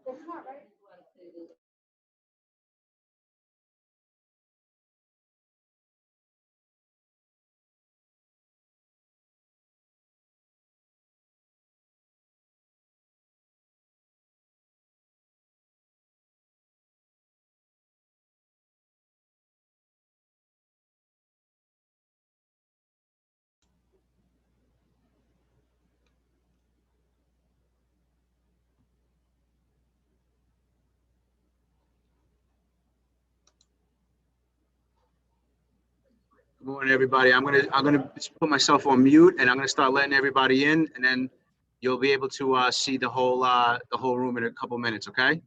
Good morning, everybody. I'm gonna put myself on mute, and I'm gonna start letting everybody in, and then you'll be able to see the whole room in a couple minutes. Okay.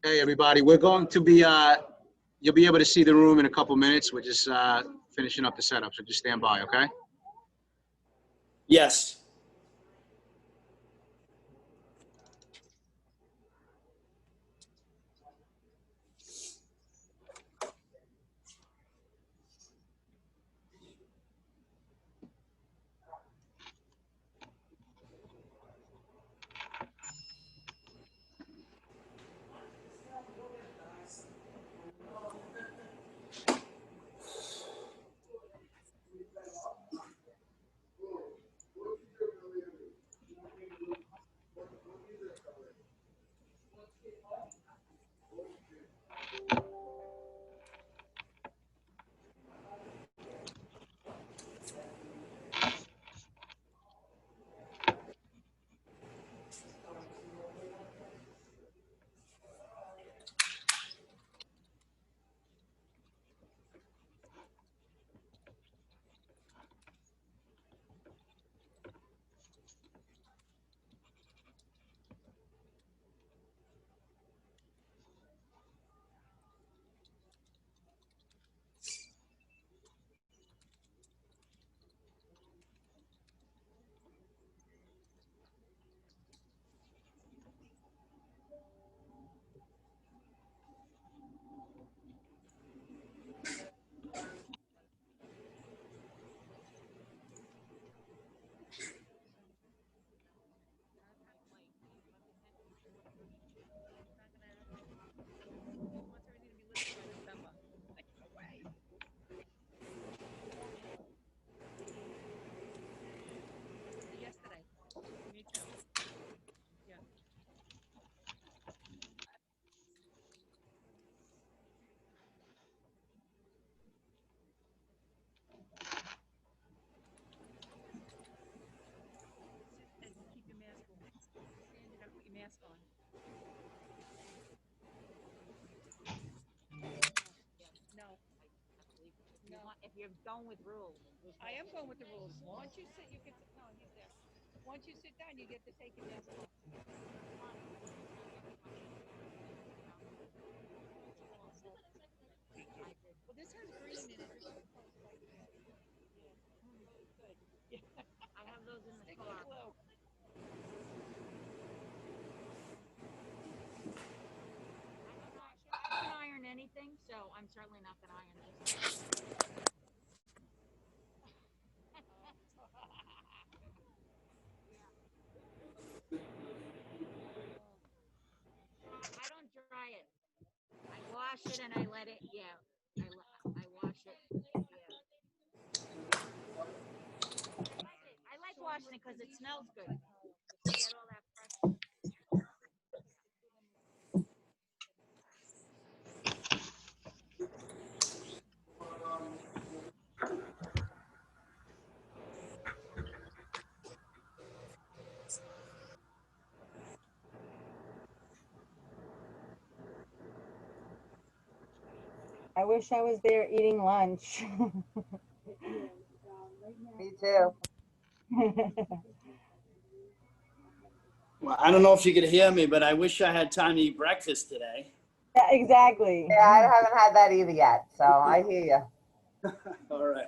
Hey, everybody. We're going to be. You'll be able to see the room in a couple minutes. We're just finishing up the setup, so just stand by. Okay. Yes. If you're going with rules. I am going with the rules. Once you sit, you get to, no, he's there. Once you sit down, you get to take your mask off. I'm certainly not gonna iron this. I don't dry it. I wash it and I let it. Yeah, I wash it. Yeah. I like washing it because it smells good. You get all that fresh. I wish I was there eating lunch. Me too. Well, I don't know if you could hear me, but I wish I had time to eat breakfast today. Yeah, exactly. Yeah, I haven't had that either yet, so I hear you. All right.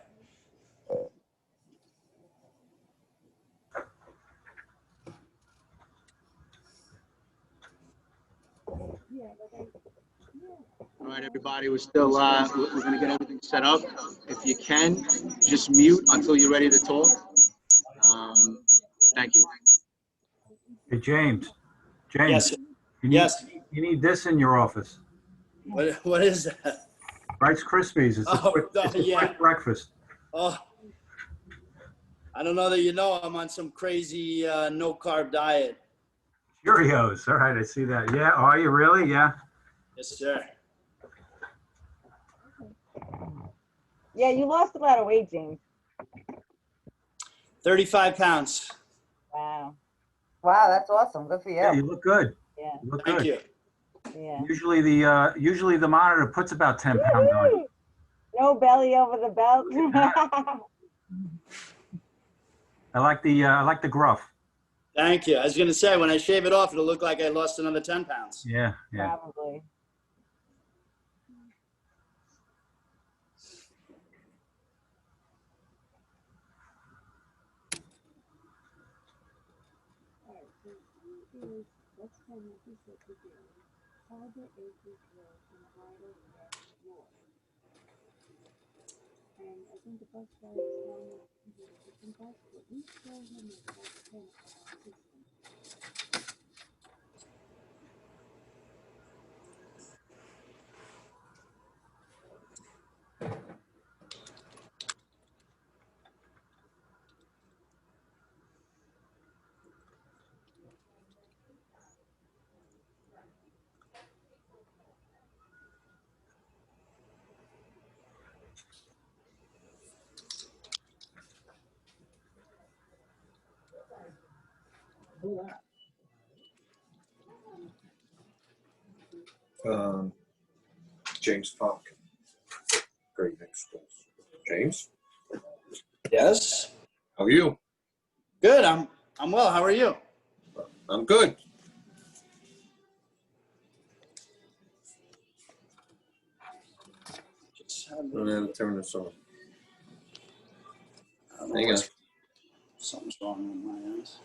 All right, everybody, we're still, we're gonna get everything set up. If you can, just mute until you're ready to talk. Thank you. Hey, James. James. Yes. You need, Yes. You need this in your office. What is that? Rice Krispies. It's a quick breakfast. Oh, I don't know that you know I'm on some crazy no carb diet. Cheerios. All right, I see that. Yeah. Are you really? Yeah. Yes, sir. Yeah, you lost a lot of weight, James. 35 pounds. Wow. Wow, that's awesome. Good for you. Yeah, you look good. Yeah. You look Thank good. you. Yeah. Usually the monitor puts about 10 pounds on you. No belly over the belt. I like the gruff. Thank you. I was going to say, when I shave it off, it'll look like I lost another 10 pounds. Yeah. Yeah. Probably. James Park. Great next door. James, Yes. how are you? Good. I'm well. How are you? I'm good. I'm gonna turn this on. Hang on. Something's wrong with my eyes.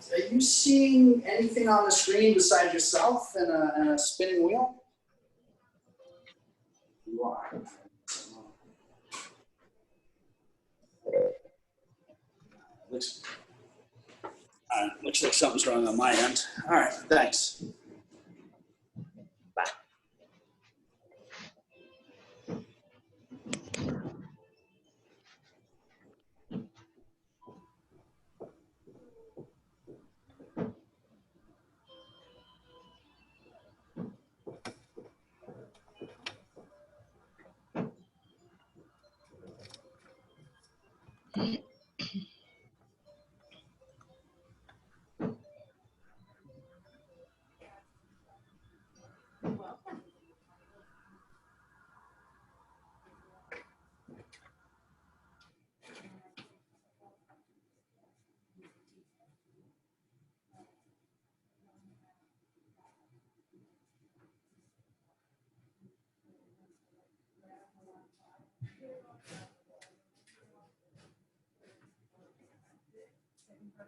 Are you seeing anything on the screen besides yourself and a spinning wheel? You are. Looks like something's wrong on my end. All right, thanks. Bye. I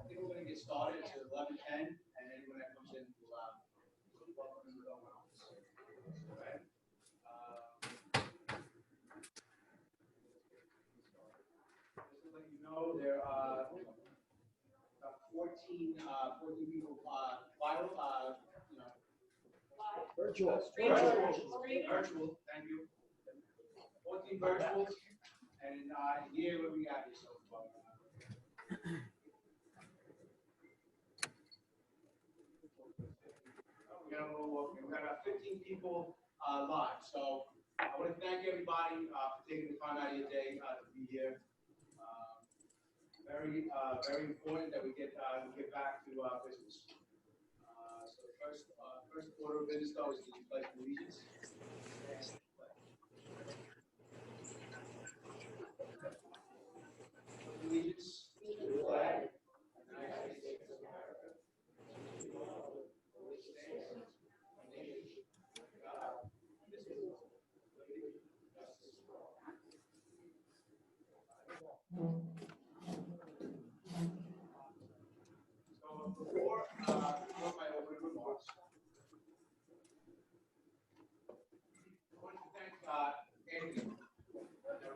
think we're gonna get started. It's 11:10, and anyone that comes in will welcome them with open arms. Okay? Just to let you know, there are about 14 people filed, you know. Virtual, thank you. 14 virtual, and here what we got is so far. We got about 15 people live, so I want to thank everybody for taking the time out of your day to be here. Very important that we get back to business. So the first order of business though is the pledge of allegiance. Allegiance to the flag of the United States of America. To the republic for which it stands, one nation, under God, indivisible, with liberty and justice for all. So before my opening remarks, I want to thank Anthony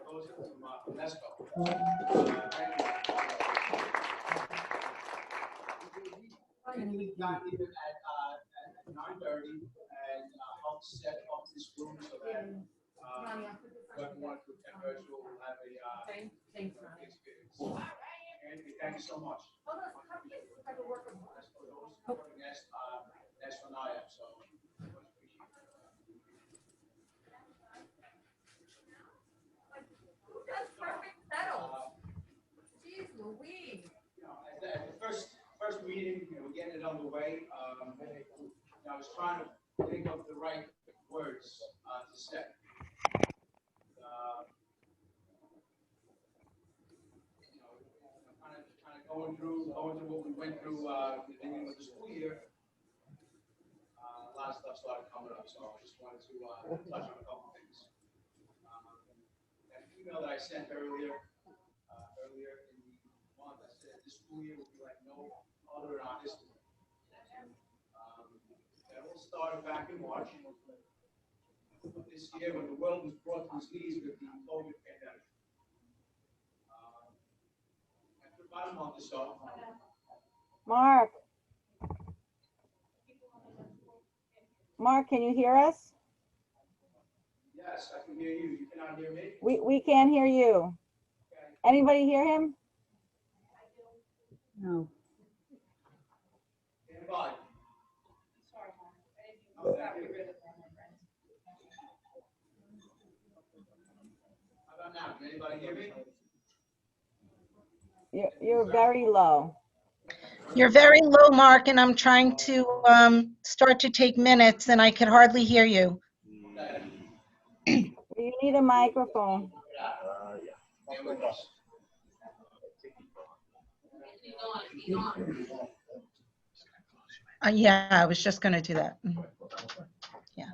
Rosa from Nesco. Thank you. We got here at 9:30 and helped set up this room so that everyone who can virtual will have a experience. Anthony, thank you so much. For those supporting Nassau NYAPT, so much appreciated. That's perfect settle. Jeez Louise. You know, at the first meeting, we're getting it underway. I was trying to think of the right words to say. Kind of going through what we went through the beginning of the school year. A lot of stuff started coming up, so I just wanted to touch on a couple things. That email that I sent earlier in the month, I said this school year will be like no other in our history. That all started back in March of this year when the world was brought to its knees with the COVID pandemic. After about a month or so. Mark, can you hear us? Yes, I can hear you. You cannot hear me? We can't hear you. Okay. Anybody hear him? No. Stand by. Oh, thank you. How about now? Can anybody hear me? You're very low. You're very low, Mark, and I'm trying to start to take minutes, and I could hardly hear you. Okay. You need a microphone. Bear with us. Yeah, I was just going to do that. Yeah.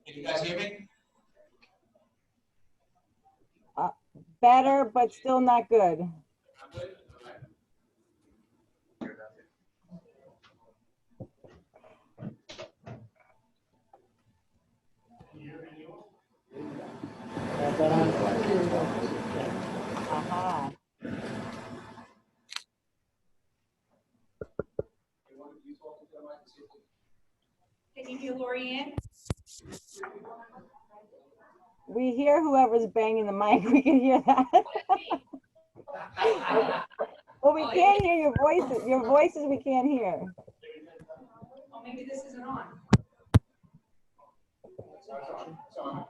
Can you guys hear me? Better, but still not good. I'm good? All right. you, Lorianne? We hear whoever's banging the mic. We can hear that. Well, we can't hear your voices. Your voices we can't hear. Oh, maybe this isn't on. It's on.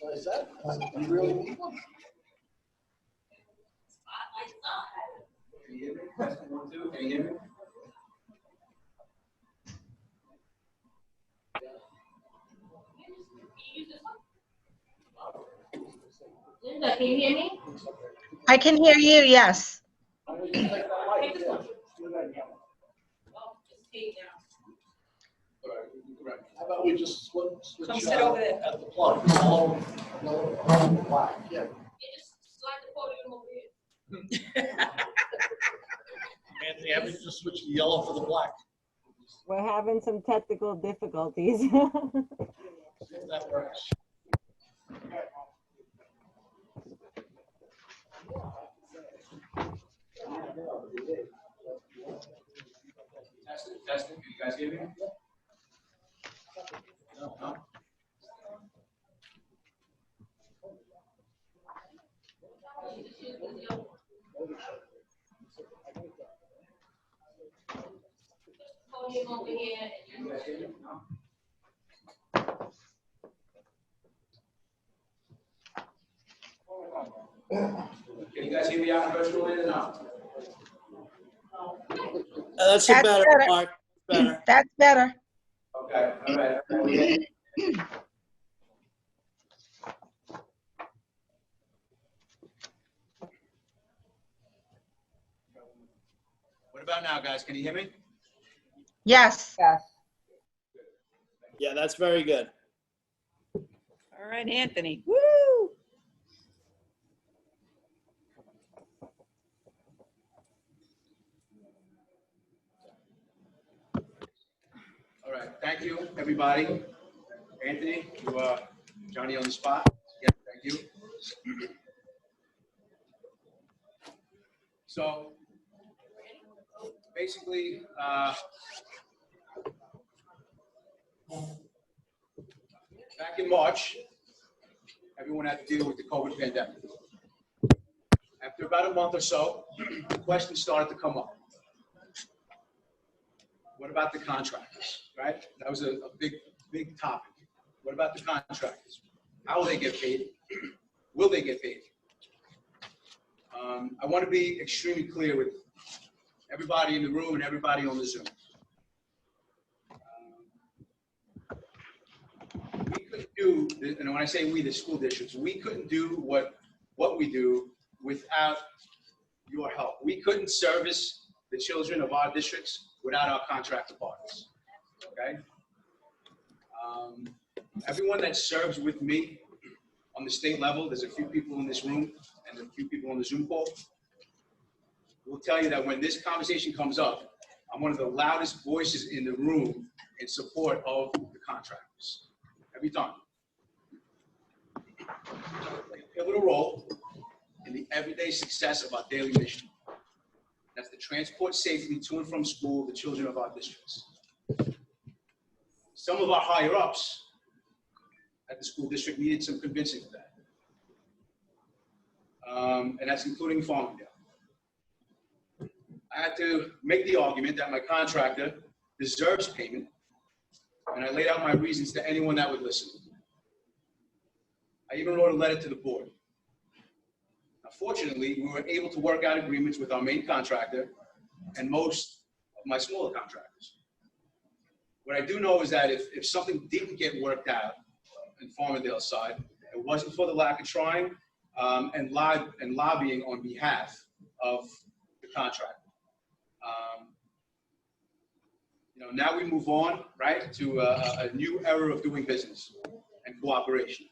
So is that, you really need one? Can you hear me? Testing 1, 2. Can you hear me? Linda, can you hear me? I can hear you, yes. Why don't you take that mic? Yeah. Correct. How about we just switch Come sit over there. at the plug? Yellow, black, yeah. Anthony, have you just switch the yellow for the black? We're having some technical difficulties. See if that works. Testing. Can you guys hear me? No. Can you guys hear me out in virtual land or not? That's That's better, better. Mark. Better. That's better. Okay, all right. What about now, guys? Can you hear me? Yes. Yes. Yeah, that's very good. All right, Anthony. Woo! All right, thank you, everybody. Anthony, you Johnny on the spot. Yeah, thank you. So, basically, back in March, everyone had to deal with the COVID pandemic. After about a month or so, questions started to come up. What about the contractors, right? That was a big topic. What about the contractors? How will they get paid? Will they get paid? I want to be extremely clear with everybody in the room and everybody on the Zoom. We couldn't do, and when I say we, the school districts, we couldn't do what we do without your help. We couldn't service the children of our districts without our contractor partners, okay? Everyone that serves with me on the state level, there's a few people in this room and a few people on the Zoom call, will tell you that when this conversation comes up, I'm one of the loudest voices in the room in support of the contractors. Every time. Play a pivotal role in the everyday success of our daily mission. That's to transport safely to and from school the children of our districts. Some of our higher ups at the school district needed some convincing of that. And that's including Farmingdale. I had to make the argument that my contractor deserves payment, and I laid out my reasons to anyone that would listen. I even wrote a letter to the board. Now, fortunately, we were able to work out agreements with our main contractor and most of my smaller contractors. What I do know is that if something didn't get worked out in Farmingdale's side, it wasn't for the lack of trying and lobbying on behalf of the contractor. Now we move on, right, to a new era of doing business and cooperation.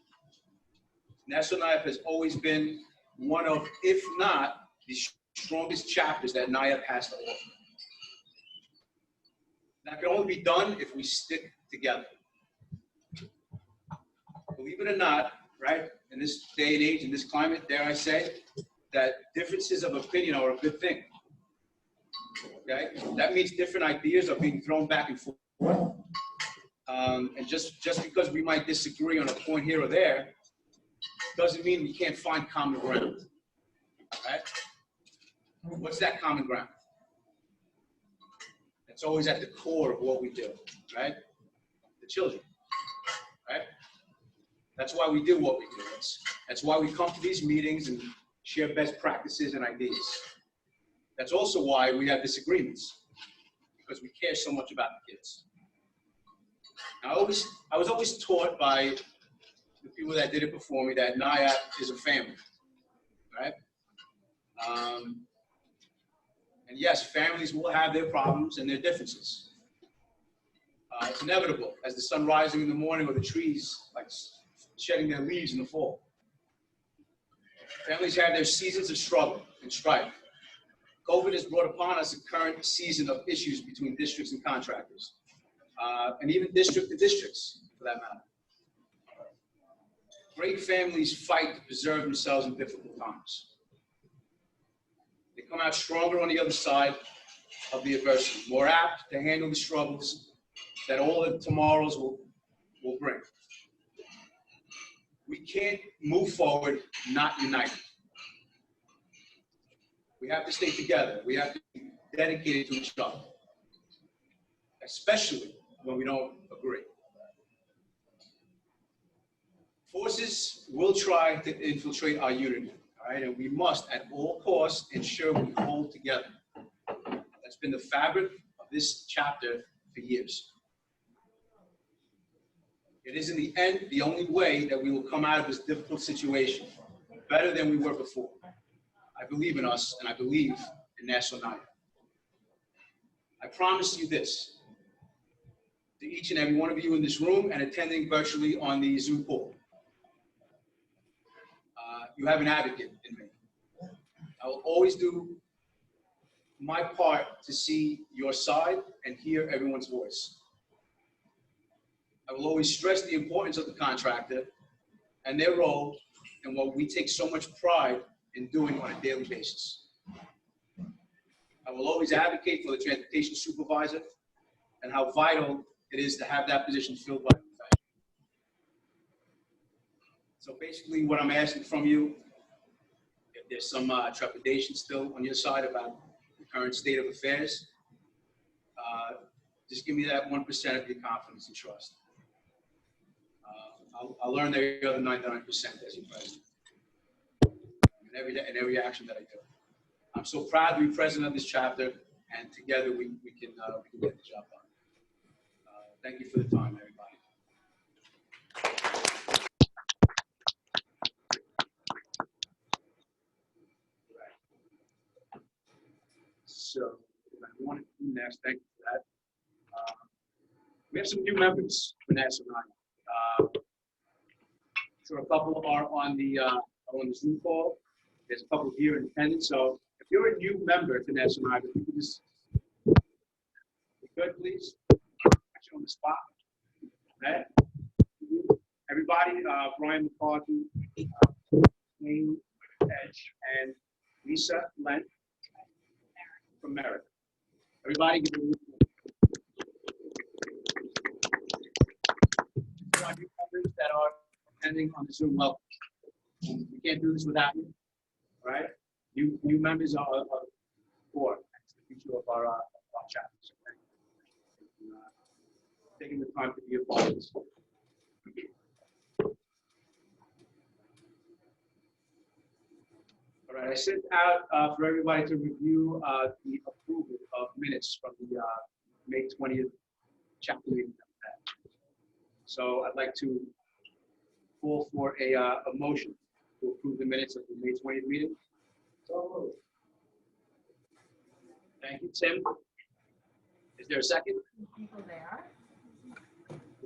Nassau NYAPT has always been one of, if not, the strongest chapters that NYAPT has to offer. That can only be done if we stick together. believe it or not, right, in this day and age, in this climate, dare I say, that differences of opinion are a good thing. Okay? That means different ideas are being thrown back and forth. And just because we might disagree on a point here or there, doesn't mean we can't find common ground. Right? What's that common ground? It's always at the core of what we do, right? The children, right? That's why we do what we do. That's why we come to these meetings and share best practices and ideas. That's also why we have disagreements, because we care so much about the kids. I was always taught by the people that did it before me that NYAPT is a family, right? And yes, families will have their problems and their differences. It's inevitable as the sun rising in the morning or the trees like shedding their leaves in the fall. Families have their seasons of struggle and strife. COVID has brought upon us a current season of issues between districts and contractors, and even district to districts, for that matter. Great families fight to preserve themselves in difficult times. They come out stronger on the other side of the adversity, more apt to handle the struggles that all the tomorrows will bring. We can't move forward not united. We have to stay together. We have to be dedicated to each other, especially when we don't agree. Forces will try to infiltrate our unity, all right? And we must, at all costs, ensure we hold together. That's been the fabric of this chapter for years. It is, in the end, the only way that we will come out of this difficult situation better than we were before. I believe in us, and I believe in Nassau NYAPT. I promise you this, to each and every one of you in this room and attending virtually on the Zoom call. You have an advocate in me. I will always do my part to see your side and hear everyone's voice. I will always stress the importance of the contractor and their role and what we take so much pride in doing on a daily basis. I will always advocate for the transportation supervisor and how vital it is to have that position filled by a professional. So basically what I'm asking from you, if there's some trepidation still on your side about the current state of affairs, just give me that 1% of your confidence and trust. I'll learn the other 99% as your president. In every action that I do. I'm so proud to be president of this chapter, and together we can get the job done. Thank you for the time, everybody. So, I want to do next. Thank you for that. We have some new members for Nassau NYAPT. Sure, a couple are on the Zoom call. There's a couple here in attendance. So, if you're a new member to Nassau NYAPT, if you could just be good, please. Actually, on the spot. Okay. Everybody, Brian McCarthy, Wayne Edge, and Lisa Lent from Merritt. Everybody give me members that are attending on the Zoom level. We can't do this without you, all right? New members are core to the future of our chapters. Okay? Taking the time to be a part of this. All right, I sent out for everybody to review the approval of minutes from the May 20th chapter meeting. So I'd like to call for a motion to approve the minutes of the May 20th meeting. So thank you, Tim. Is there a second?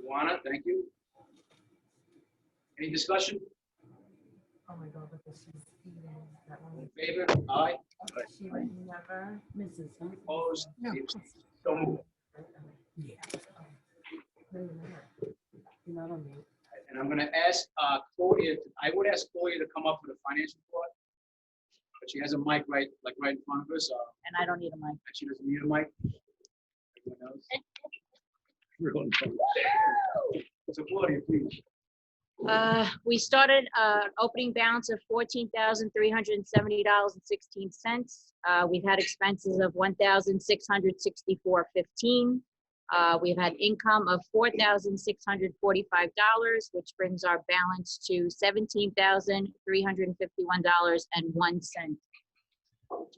Luana, thank you. Any discussion? Oh my God, look, she's eating that one. In favor? Aye. She never misses. Opposed? No. So moved. Yeah. No, you're not on mute. And I'm going gonna ask Claudia, I would ask Claudia to come up with a finance report, but she has a mic right in front of her, so And I don't need a mic. she doesn't need a mic. Everyone knows. So Claudia, please. We started opening balance of $14,370.16. We've had expenses of $1,664.15. We've had income of $4,645, which brings our balance to $17,351.01.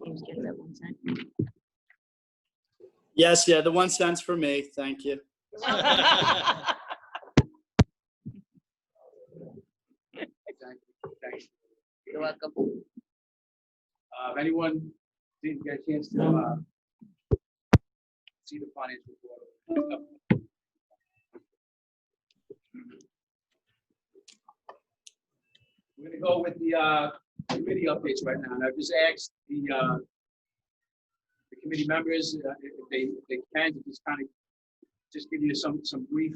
James gets that 1 cent. Yes, yeah, the 1 cent for me. Thank you. Thanks. You're welcome. If anyone didn't get a chance to see the finance report. We're gonna go with the committee updates right now. And I've just asked the committee members if they can to just kind of just give you some brief,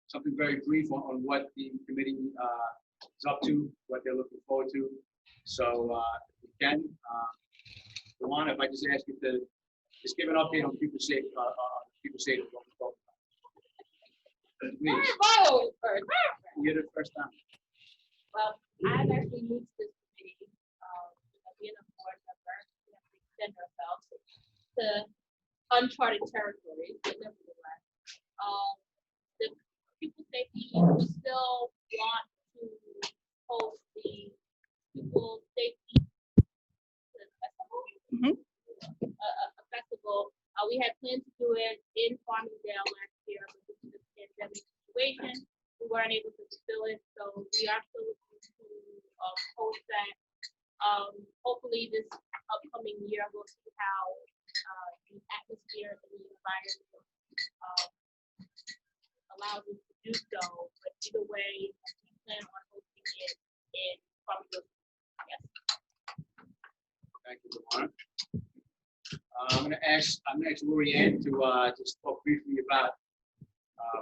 something very brief on what the committee is up to, what they're looking forward to. So if you can, Luana, if I just ask you to just give an update on people safety, what we're talking about. Please. You're the first time. Well, I've actually moved to this committee, being a board member, we have to extend ourselves to uncharted territory, but nevertheless, the people safety, we still want to host the people safety festival. A festival. We had planned to do it in Farmingdale last year, but due to the pandemic situation, we weren't able to fulfill it. So we are still looking to host that. Hopefully this upcoming year, we'll see how the atmosphere and the environment allows us to do so. But either way, we plan on hosting it in Farmingdale. Yes. Thank you, Luana. I'm gonna ask Lorianne to just talk briefly about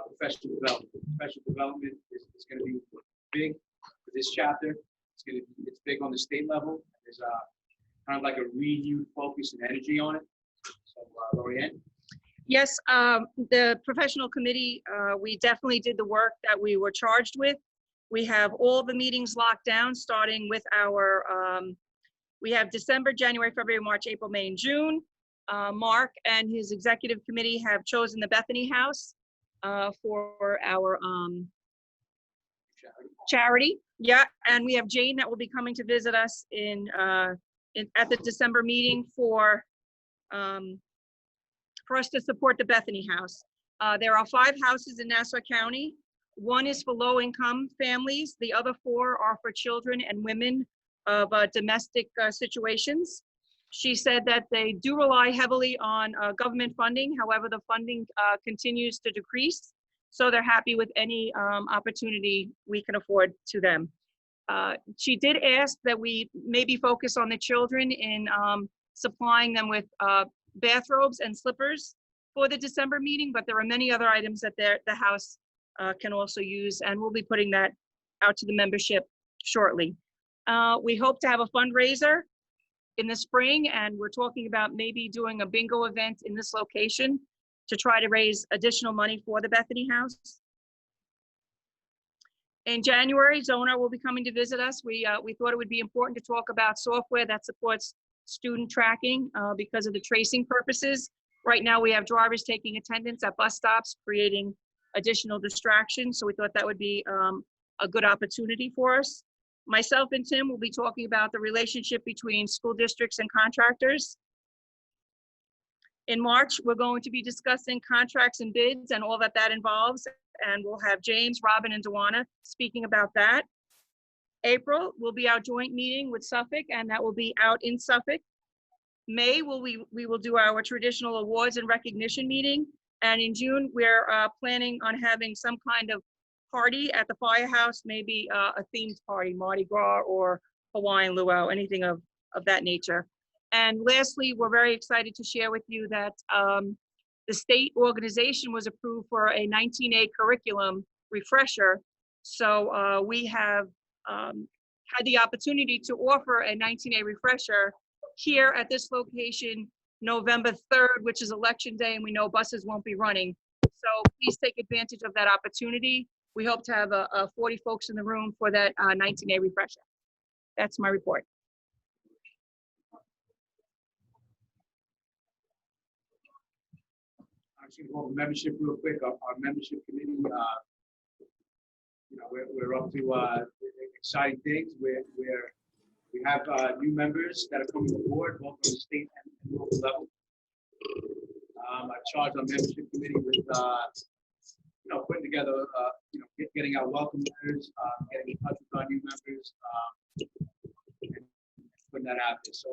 professional development. Professional development is going to be big for this chapter. It's big on the state level. There's kind of like a renewed focus and energy on it. So, Lorianne. Yes, the professional committee, we definitely did the work that we were charged with. We have all the meetings locked down, starting with our, we have December, January, February, March, April, May, and June. Mark and his executive committee have chosen the Bethany House for our charity. Yeah, and we have Jane that will be coming to visit us at the December meeting for us to support the Bethany House. There are 5 houses in Nassau County. 1 is for low-income families. The other 4 are for children and women of domestic situations. She said that they do rely heavily on government funding. However, the funding continues to decrease. So they're happy with any opportunity we can afford to them. She did ask that we maybe focus on the children in supplying them with bathrobes and slippers for the December meeting, but there are many other items that the house can also use, and we'll be putting that out to the membership shortly. We hope to have a fundraiser in the spring, and we're talking about maybe doing a bingo event in this location to try to raise additional money for the Bethany House. In January, Zona will be coming to visit us. We thought it would be important to talk about software that supports student tracking because of the tracing purposes. Right now, we have drivers taking attendance at bus stops, creating additional distractions. So we thought that would be a good opportunity for us. Myself and Tim will be talking about the relationship between school districts and contractors. In March, we're going to be discussing contracts and bids and all that involves, and we'll have James, Robin, and Dewana speaking about that. April will be our joint meeting with Suffolk, and that will be out in Suffolk. May, we will do our traditional awards and recognition meeting, and in June, we're planning on having some kind of party at the firehouse, maybe a themed party, Mardi Gras or Hawaiian luau, anything of that nature. And lastly, we're very excited to share with you that the state organization was approved for a 19A curriculum refresher. So we have had the opportunity to offer a 19A refresher here at this location November 3rd, which is election day, and we know buses won't be running. So please take advantage of that opportunity. We hope to have 40 folks in the room for that 19A refresher. That's my report. I'm just gonna go over membership real quick. Our membership committee, we're up to exciting things. We have new members that are coming aboard, both on the state and local level. I charged our membership committee with, putting together, getting our welcome letters, getting in touch with our new members, and putting that out there. So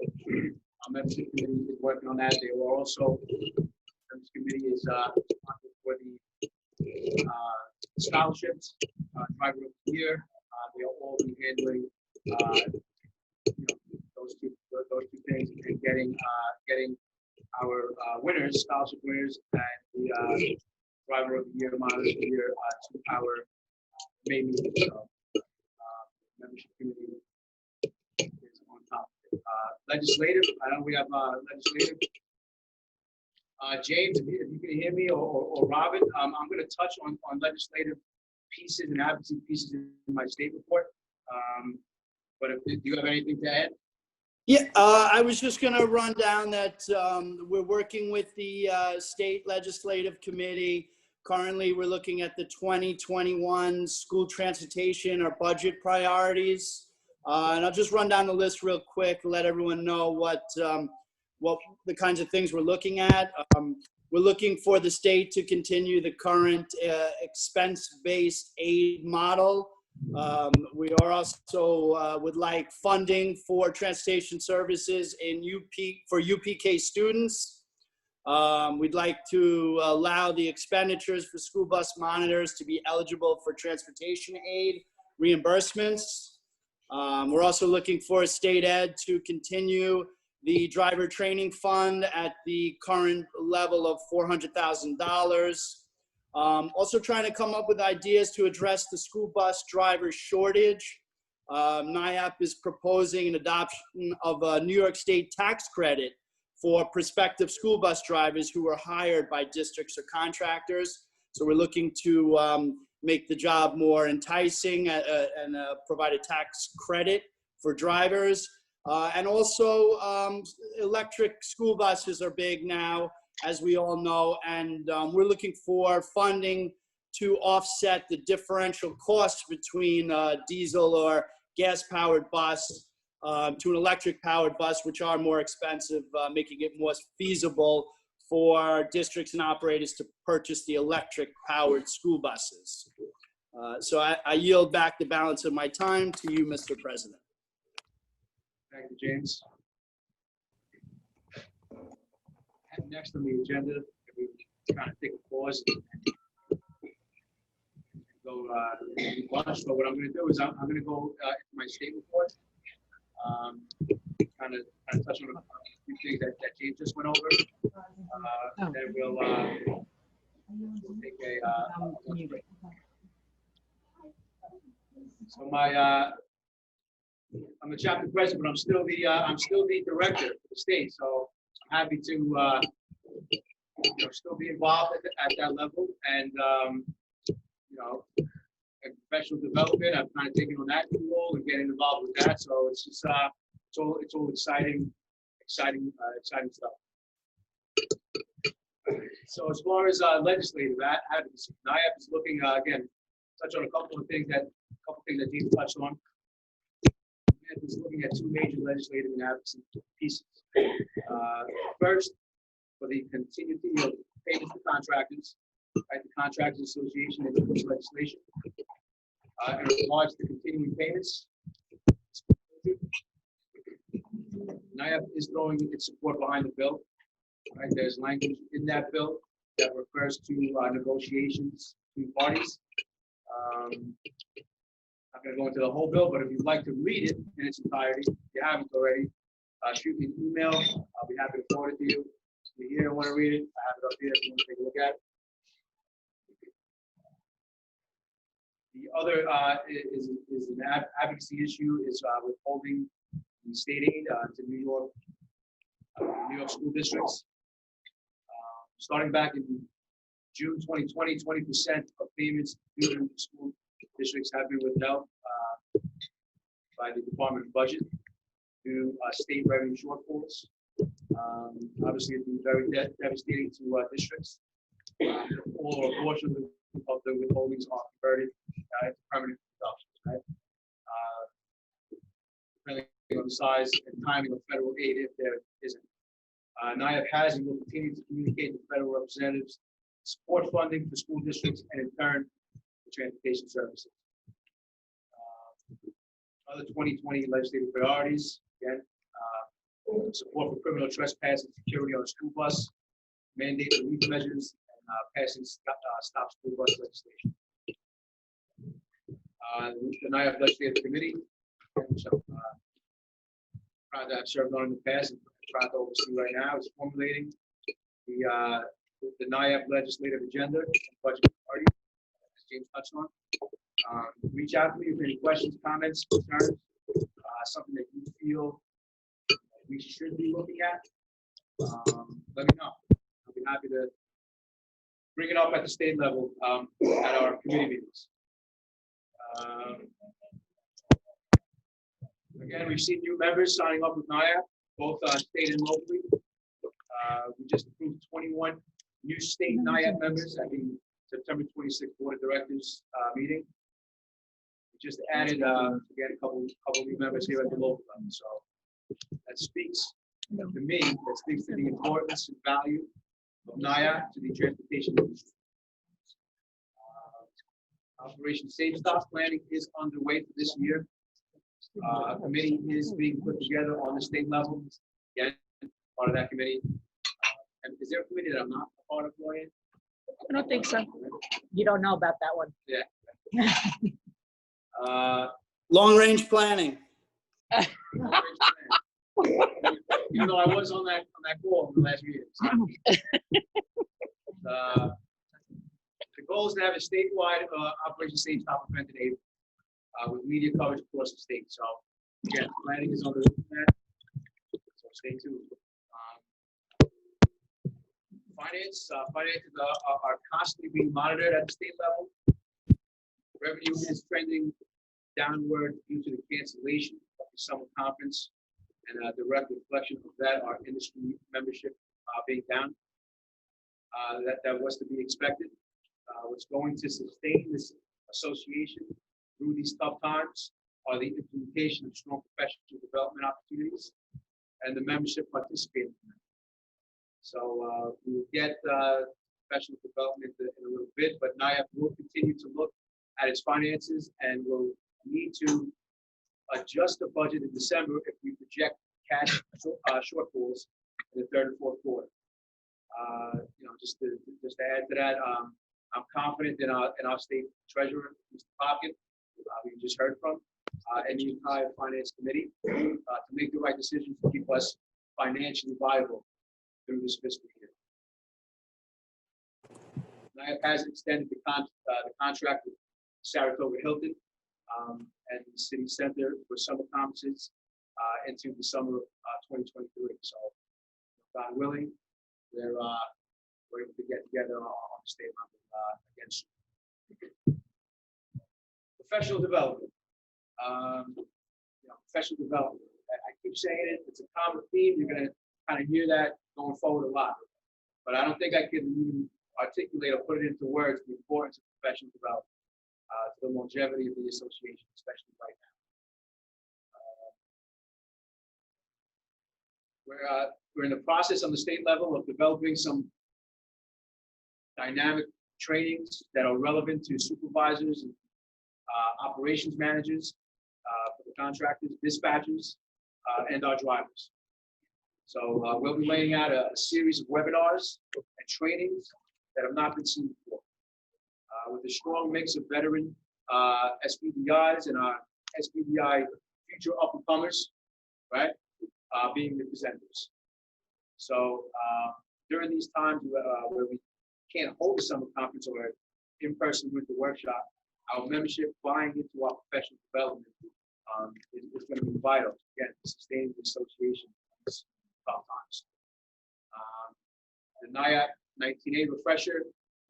our membership committee is working on that. They were also, the membership committee is responsible for the scholarships, driver of the year. They'll all be handling those two things, and getting our winners, scholarship winners, and the driver of the year, monitor of the year to our main meeting. So membership committee is on top of it. Legislative, I know we have legislative. James, if you can hear me, or Robin, I'm going to touch on legislative pieces and advocacy pieces in my state report. But do you have anything to add? Yeah, I was just going to run down that we're working with the state legislative committee. Currently, we're looking at the 2021 school transportation or budget priorities. And I'll just run down the list real quick, let everyone know what the kinds of things we're looking at. We're looking for the state to continue the current expense-based aid model. We are also would like funding for transportation services in for UPK students. We'd like to allow the expenditures for school bus monitors to be eligible for transportation aid reimbursements. We're also looking for state ed to continue the driver training fund at the current level of $400,000. Also trying to come up with ideas to address the school bus driver shortage. NYAPT is proposing an adoption of a New York State tax credit for prospective school bus drivers who are hired by districts or contractors. So we're looking to make the job more enticing and provide a tax credit for drivers. And also electric school buses are big now, as we all know, and we're looking for funding to offset the differential costs between diesel or gas-powered bus to an electric-powered bus, which are more expensive, making it more feasible for districts and operators to purchase the electric-powered school buses. So I yield back the balance of my time to you, Mr. President. Thank you, James. And next on the agenda, we kind of take a pause and go lunch. But what I'm going to do is I'm going to go into my state report, kind of touch on a few things that James just went over. Then we'll take a lunch break. So I'm the chapter president, but I'm still the director of the state. So I'm happy to still be involved at that level, and in professional development, I've kind of taken on that new role and getting involved with that. So it's just it's all exciting stuff. So as far as legislative advocacy, NYAPT is looking again, touch on a couple of things that James touched on. Is looking at two major legislative and advocacy pieces. First, for the continuity of payments to contractors, right? The Contractors Association and the legislation. In regards to continuing payments, NYAPT is throwing its support behind the bill. Right? There's language in that bill that refers to negotiations between parties. I'm not going to go into the whole bill, but if you'd like to read it in its entirety, if you haven't already, shoot me an email. I'll be happy to forward it to you. If you're here and want to read it, I have it up here if you want to take a look at it. The other is an advocacy issue is withholding the state aid to New York school districts. Starting back in June 2020, 20% of payments due to school districts have been withheld by the Department of Budget due to state revenue shortfalls. Obviously, it's been very devastating to districts. All or a portion of the withholdings are converted into permanent deductions, right? Depending on the size and timing of federal aid, if there isn't. NYAPT has and will continue to communicate with federal representatives, support funding for school districts, and in turn, for transportation services. Other 2020 legislative priorities, again, support for criminal trespass and security on a school bus, mandate relief measures, and passing stop school bus legislation. The NYAPT Legislative Committee, which I'm proud to have served on in the past and proud to oversee right now, is formulating the NYAPT legislative agenda and budget priority, as James touched on. Reach out to me with any questions, comments, concerns, something that you feel we should be looking at. Let me know. I'll be happy to bring it up at the state level at our committee meetings. Again, we've seen new members signing up with NYAPT, both state and locally. We just approved 21 new state NYAPT members at the September 26th Board of Directors meeting. We just added again a couple new members here at the local level. So that speaks to me. That speaks to the importance and value of NYAPT to the transportation industry. Operation Safe Stop planning is underway for this year. A committee is being put together on the state level. Again, part of that committee. And is there a committee that I'm not a part of, Gloria? I don't think so. You don't know about that one. Yeah. Long-range planning. Even though I was on that call in the last meeting. So. The goal is to have a statewide Operation Safe Stop event in April with media coverage across the state. So again, planning is under that. So stay tuned. Finances are constantly being monitored at the state level. Revenue is trending downward due to the cancellation of the summer conference and a direct reflection of that, our industry membership being down. That was to be expected. What's going to sustain this association through these tough times are the implementation of strong professional development opportunities and the membership participating in them. So we will get professional development in a little bit, but NYAPT will continue to look at its finances and will need to adjust the budget in December if we project cash shortfalls in the third and fourth quarter. Just to add to that, I'm confident in our state treasurer, Mr. Pocket, we just heard from, and the entire finance committee to make the right decisions to keep us financially viable through this fiscal year. NYAPT has extended the contract with Saratoga Hilton and the City Center for summer conferences into the summer of 2023. So, God willing, we're able to get together on the state level again soon. Professional development. Professional development. I keep saying it. It's a common theme. You're going to kind of hear that going forward a lot. But I don't think I can even articulate or put it into words the importance of professional development to the longevity of the association, especially right now. We're in the process on the state level of developing some dynamic trainings that are relevant to supervisors and operations managers for the contractors, dispatchers, and our drivers. So we'll be laying out a series of webinars and trainings that have not been seen before, with a strong mix of veteran SPDIs and our SPDI future up-and-comers, right, being the presenters. So during these times where we can't hold a summer conference or in-person with the workshop, our membership buying into our professional development is going to be vital, again, to sustain the association in these tough times. The NIAP 19A refresher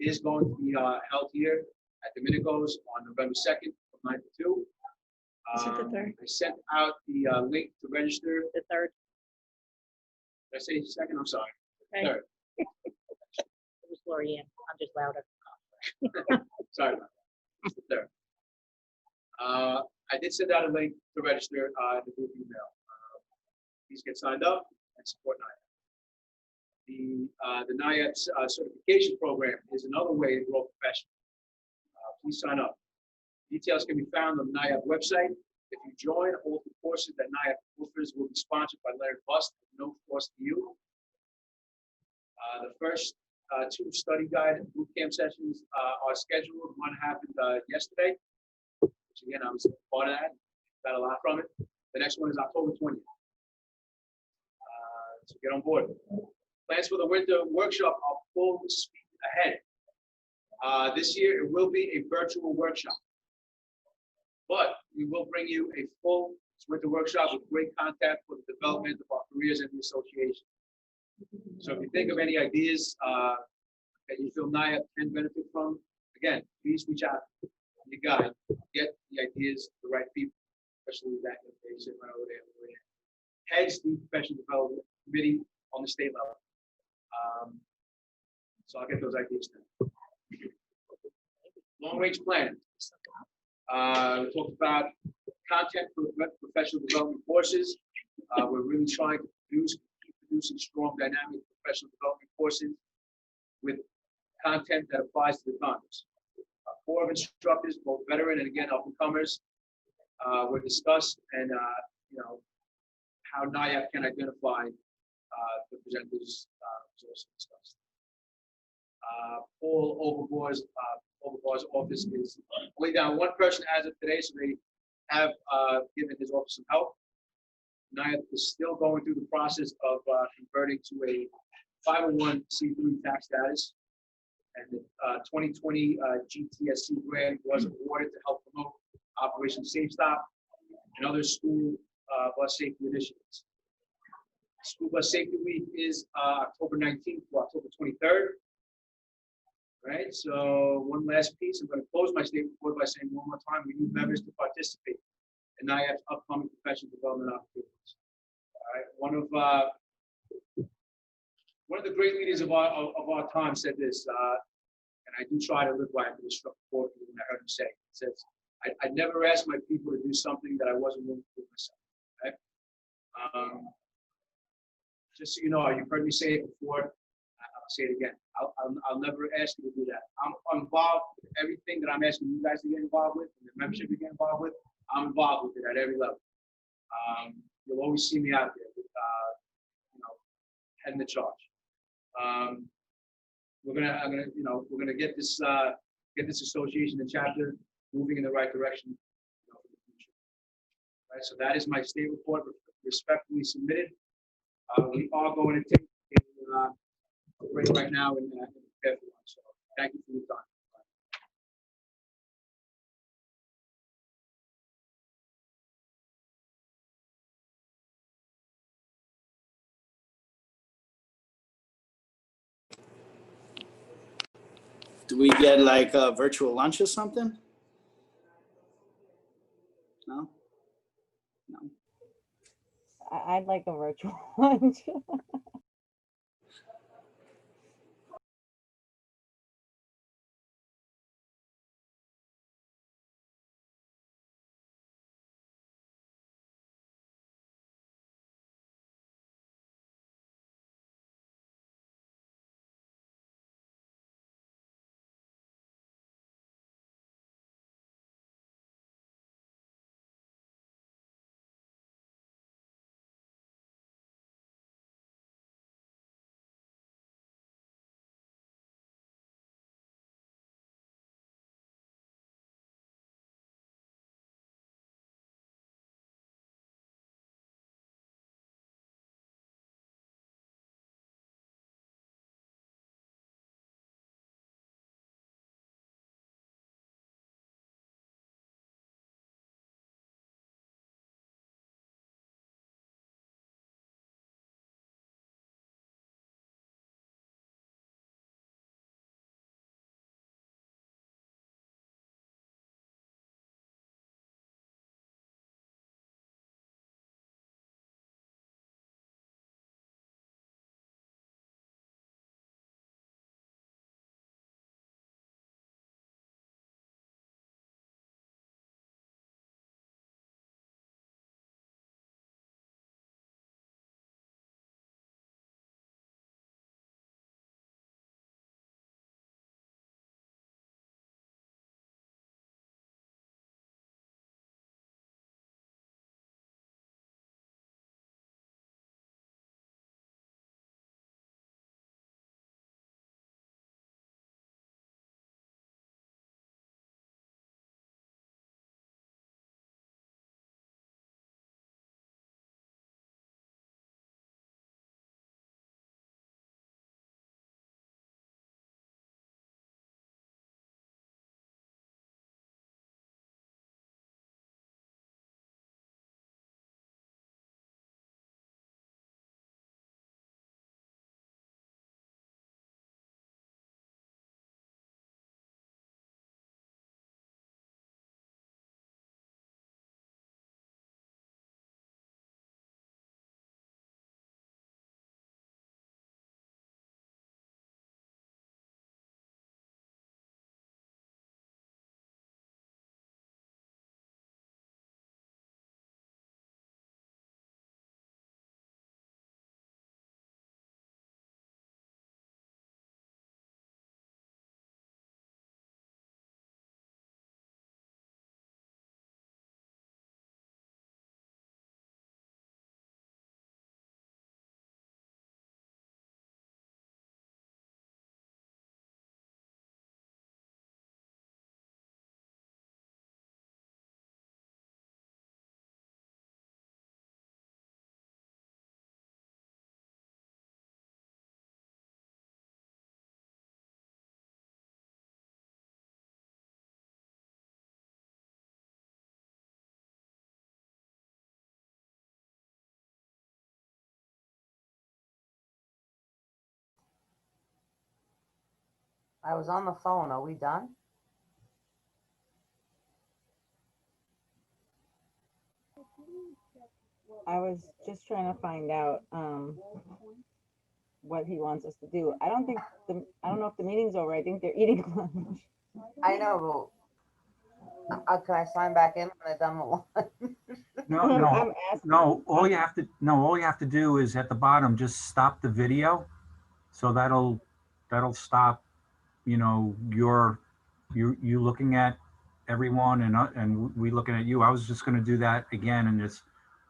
is going to be held here at Domenico's on November 2nd from 9 to 2. Is it the third? I sent out the link to register. The third. Did I say second? I'm sorry. Okay. Third. It was Lorianne. I'm just louder. Sorry about that. It's the third. I did send out a link to register in the group email. Please get signed up and support NIAP. The NIAP certification program is another way to grow professionally. Please sign up. Details can be found on the NIAP website. If you join, all the courses that NIAP offers will be sponsored by Leonard Bust at no cost to you. The first 2 study guide boot camp sessions are scheduled. One happened yesterday, which again, I was part of that. Got a lot from it. The next one is October 20th. So get on board. Plans for the winter workshop are full speed ahead. This year, it will be a virtual workshop, but we will bring you a full winter workshop with great content for the development of our careers in the association. So if you think of any ideas that you feel NIAP can benefit from, again, please reach out. You got it. Get the ideas to the right people, especially that they sit right over there. Heads the professional development committee on the state level. So I'll get those ideas now. Long range planning. We talked about content for professional development courses. We're really trying to keep producing strong, dynamic professional development courses with content that applies to the times. 4 of instructors, both veteran and again up-and-comers, were discussed, and how NIAP can identify the presenters was also discussed. Paul Overbar's office is only down 1 person as of today, so they have given his office some help. NIAP is still going through the process of converting to a 501c3 tax status, and the 2020 GTSC grant was awarded to help promote Operation Safe Stop and other school bus safety initiatives. School Bus Safety Week is October 19th to October 23rd. Right, so one last piece. I'm going to close my statement report by saying one more time, we need members to participate in NIAP's upcoming professional development opportunities. All right, one of the great leaders of our time said this, and I do try to live by it. It was struck before when I heard him say it. It says, I never ask my people to do something that I wasn't willing to do myself. Okay? Just so you know, you've heard me say it before. I'll say it again. I'll never ask you to do that. I'm involved with everything that I'm asking you guys to get involved with, and the membership to get involved with. I'm involved with it at every level. You'll always see me out there with, heading the charge. We're gonna get this association and chapter moving in the right direction for the future. Right. So that is my state report, respectfully submitted. We are going to take a break right now and prepare for lunch. So thank you for your time. Do we get like a virtual lunch or something? No? No. I'd like a virtual lunch. I was on the phone. Are we done? I was just trying to find out, what he wants us to do. I don't know if the meeting's over. I think they're eating lunch. I know, but can I sign back in when they're done with one? No, no, I'm asking. no, all you have to do is at the bottom, just stop the video. So that'll stop, you looking at everyone and we looking at you. I was just gonna do that again and just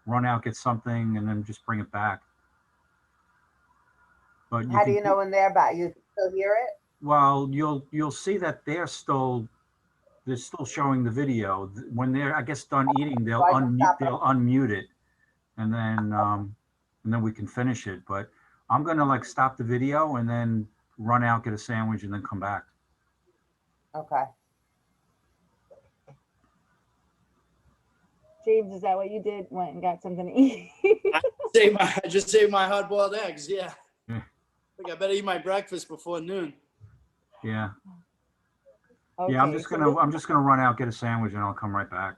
run out, get something, and then just bring it back. But How do you know when they're back? You still hear it? well, you'll see that they're still showing the video. When they're, I guess, done eating, So I can stop it. they'll unmute it, and then we can finish it. But I'm gonna like stop the video and then run out, get a sandwich, and then come back. Okay. James, is that what you did? Went and got something to eat? I just saved my hard-boiled eggs, yeah. Yeah. Think I better eat my breakfast before noon. Yeah. Okay, Yeah, I'm just so gonna run out, get a sandwich, and I'll come right back.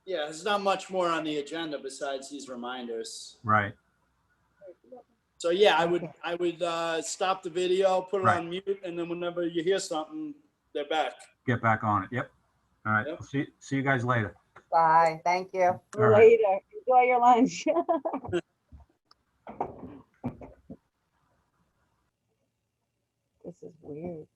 Yeah, there's not much more on the agenda besides these reminders. Right. So yeah, I would stop the video, put it Right. on mute, and then whenever you hear something, they're back. Get back on it. Yep. All right. Yep. I'll see you guys later. Bye. Thank you. All right. later. Enjoy your lunch. This is weird.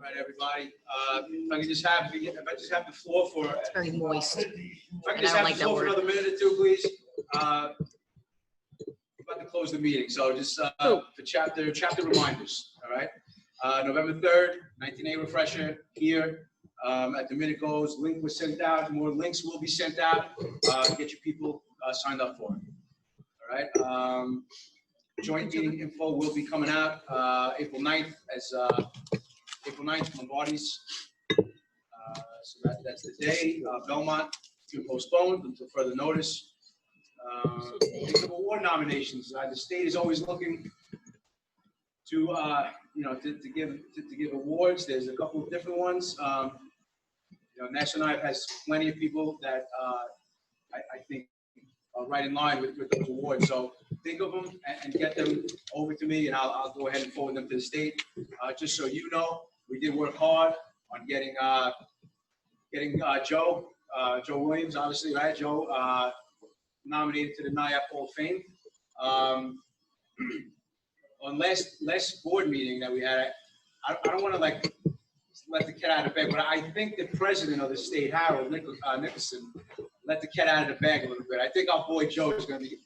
right, everybody. If I could just have the floor for. It's very moist. If I could And just I don't have like the that floor for word. another minute or two, please. About to close the meeting, so just for chapter reminders, all right? November 3rd, 19A refresher here at the Domenico's. Link was sent out. More links will be sent out. Get your people signed up for it. All right. Joint meeting info will be coming out April 9th as April 9th, Lombardi's. So that's the day. Belmont to postpone until further notice. Think of award nominations. The state is always looking to to give awards. There's a couple of different ones. Nassau NYAPT has plenty of people that I think are right in line with those awards. So think of them and get them over to me, and I'll go ahead and forward them to the state. Just so you know, we did work hard on getting Joe Williams, obviously, right? Joe nominated to the NYAPT Hall of Fame. On last board meeting that we had, I don't want to let the cat out of the bag, but I think the president of the state, Harold Nicholson, let the cat out of the bag a little bit. I think our boy Joe is going to be.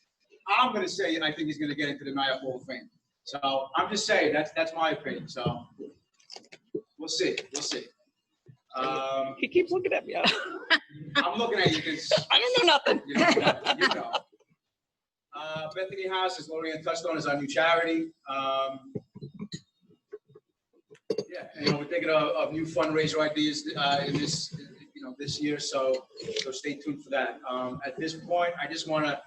I'm going to say, and I think he's going to get into the NYAPT Hall of Fame. So I'm just saying that's my opinion. So we'll see. He keeps looking at me. I'm looking at you because I don't know nothing. You know. Bethany House, as Lorianne touched on, is our new charity. Yeah, and we're thinking of new fundraiser ideas in this, this year. So stay tuned for that. At this point, I just want to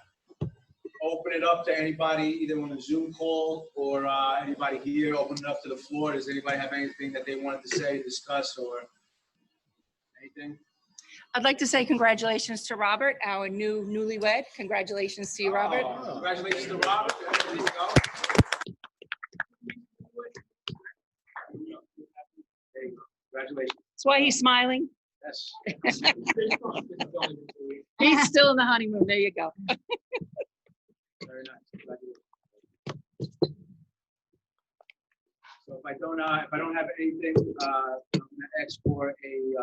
open it up to anybody, either on the Zoom call or anybody here. Open it up to the floor. Does anybody have anything that they wanted to say, discuss, or anything? I'd like to say congratulations to Robert, our newlywed. Congratulations to you, Robert. Oh, congratulations to Robert. There you go. Congratulations. That's why he's smiling. Yes. He's still in the honeymoon. There you go. Very nice. Congratulations. So if I don't have anything, I'm gonna ask for a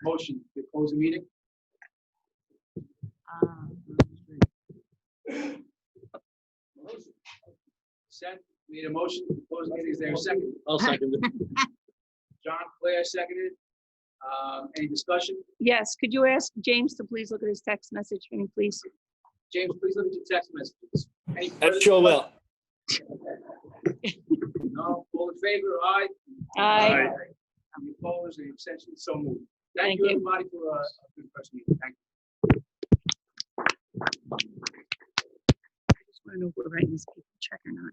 motion to close the meeting. Seth made a motion to close the meeting. Is there a second? I'll second it. John, Claire seconded. Any discussion? Yes, could you ask James to please look at his text message for me, please? James, please look at your text messages. Any I further sure will. No, all in favor, aye? Aye. Any opposed, any abstentions, so moved. Thank Thank you, you. everybody, for a good first meeting. Thank you. I just want to know if we're writing this paper check or not.